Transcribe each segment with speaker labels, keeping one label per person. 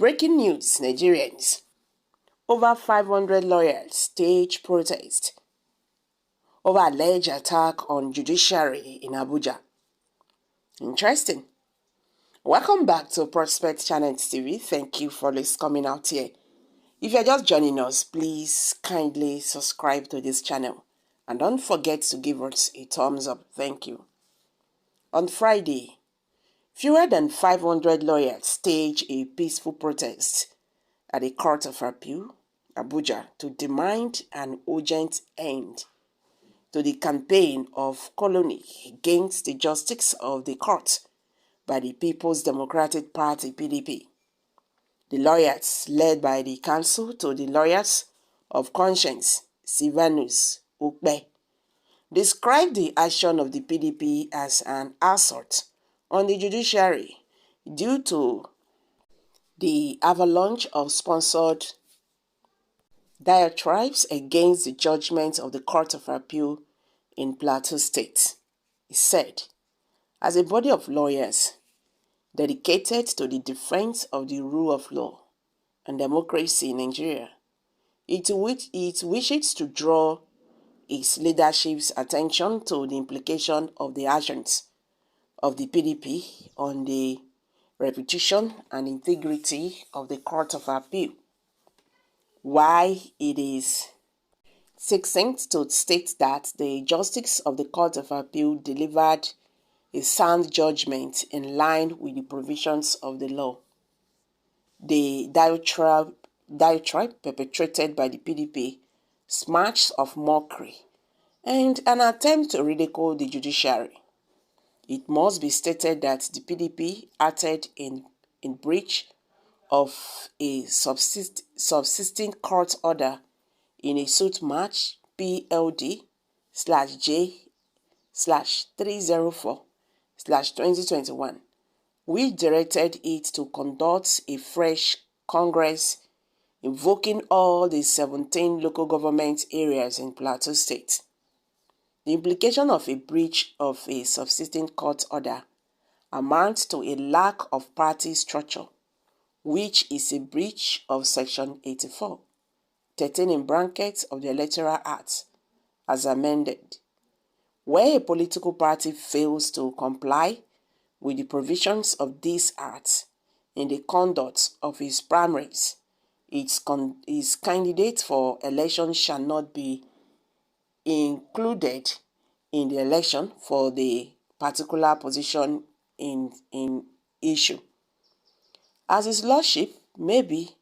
Speaker 1: Breaking news, Nigerians. Over 500 lawyers stage protest over alleged attack on judiciary in Abuja. Interesting. Welcome back to Prospect Channel TV. Thank you for this coming out here. If you're just joining us, please kindly subscribe to this channel and don't forget to give us a thumbs up. Thank you. On Friday, fewer than 500 lawyers staged a peaceful protest at the Court of Appeal, Abuja, to demand an urgent end to the campaign of colony against the justice of the court by the People's Democratic Party, PDP. The lawyers, led by the Council to the Lawyers of Conscience, Silvanus Ukbe, described the action of the PDP as an assault on the judiciary due to the avalanche of sponsored diatribes against the judgment of the Court of Appeal in Plateau State. He said, as a body of lawyers dedicated to the defense of the rule of law and democracy in Nigeria, it wishes to draw its leadership's attention to the implication of the actions of the PDP on the reputation and integrity of the Court of Appeal. Why it is succinct to state that the justice of the Court of Appeal delivered a sound judgment in line with the provisions of the law. The diatribe perpetrated by the PDP smacks of mockery and an attempt to ridicule the judiciary. It must be stated that the PDP acted in breach of a subsisting court order in a suit match PLD/J/304/2021, which directed it to conduct a fresh Congress invoking all the 17 local government areas in Plateau State. The implication of a breach of a subsisting court order amounts to a lack of party structure, which is a breach of Section 84, 13 in brackets of the Electoral Act, as amended. Where a political party fails to comply with the provisions of this Act in the conduct of its primaries, its candidate for election shall not be included in the election for the particular position in issue. As His Lordship may be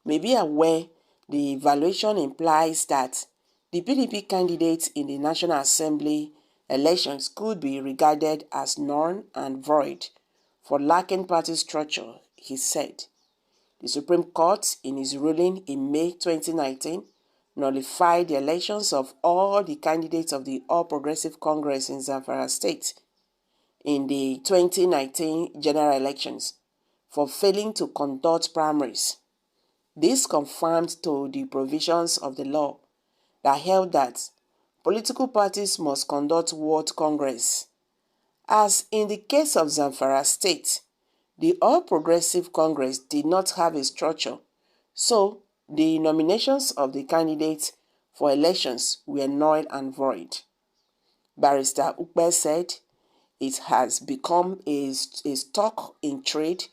Speaker 1: aware, the evaluation implies that the PDP candidates in the National Assembly elections could be regarded as null and void for lacking party structure, he said. The Supreme Court, in its ruling in May 2019, nullified the elections of all the candidates of the All Progressive Congress in Zamfara State in the 2019 general elections for failing to conduct primaries. This confirmed to the provisions of the law that held that political parties must conduct World Congress. As in the case of Zamfara State, the All Progressive Congress did not have a structure, so the nominations of the candidates for elections were null and void. Barrister Ukbe said it has become a stock in trade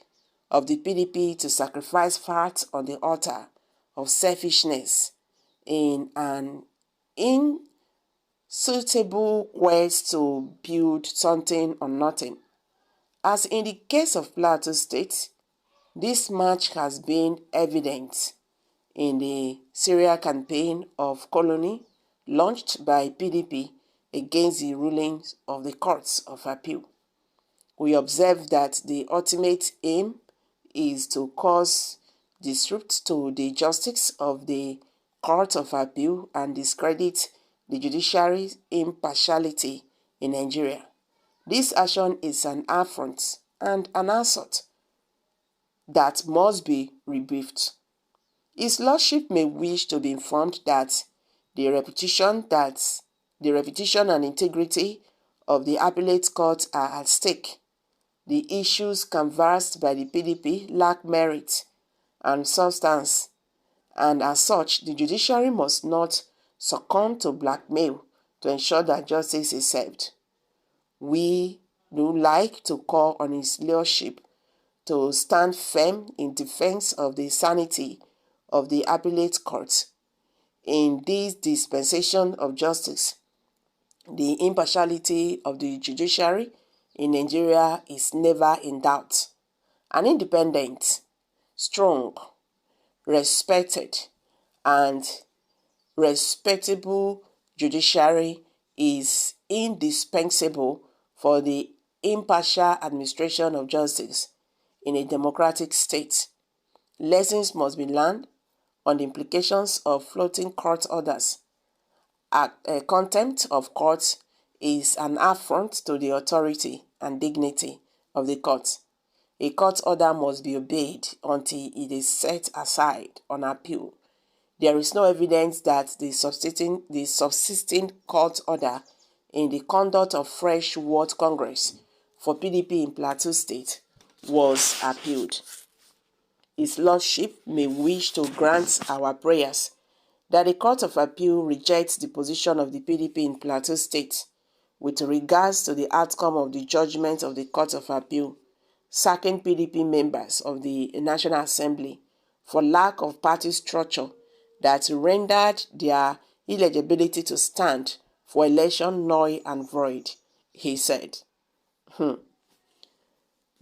Speaker 1: of the PDP to sacrifice fat on the altar of selfishness in an insuitable quest to build something on nothing. As in the case of Plateau State, this match has been evident in the serial campaign of colony launched by PDP against the rulings of the Courts of Appeal. We observe that the ultimate aim is to cause disrupt to the justice of the Court of Appeal and discredit the judiciary's impartiality in Nigeria. This action is an affront and an assault that must be rebuffed. His Lordship may wish to be informed that the reputation and integrity of the appellate court are at stake. The issues canvassed by the PDP lack merit and substance, and as such, the judiciary must not succumb to blackmail to ensure that justice is served. We do like to call on his lordship to stand firm in defense of the sanity of the appellate court. In this dispensation of justice, the impartiality of the judiciary in Nigeria is never in doubt. An independent, strong, respected, and respectable judiciary is indispensable for the impartial administration of justice in a democratic state. Lessons must be learned on the implications of floating court orders. Contempt of court is an affront to the authority and dignity of the court. A court order must be obeyed until it is set aside on appeal. There is no evidence that the subsisting court order in the conduct of Fresh World Congress for PDP in Plateau State was appealed. His Lordship may wish to grant our prayers that the Court of Appeal rejects the position of the PDP in Plateau State with regards to the outcome of the judgment of the Court of Appeal, sacking PDP members of the National Assembly for lack of party structure that rendered their eligibility to stand for election null and void, he said.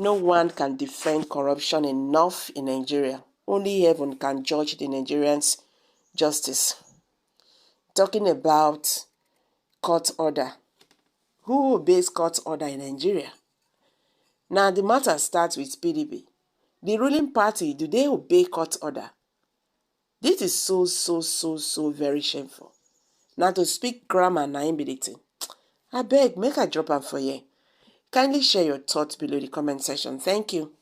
Speaker 1: No one can defend corruption enough in Nigeria. Only heaven can judge the Nigerians' justice. Talking about court order. Who obeys court order in Nigeria? Now the matter starts with PDP. The ruling party, do they obey court order? This is so very shameful. Now to speak grammar na im be the thing. I beg, make I drop am for you. Kindly share your thoughts below the comment section. Thank you.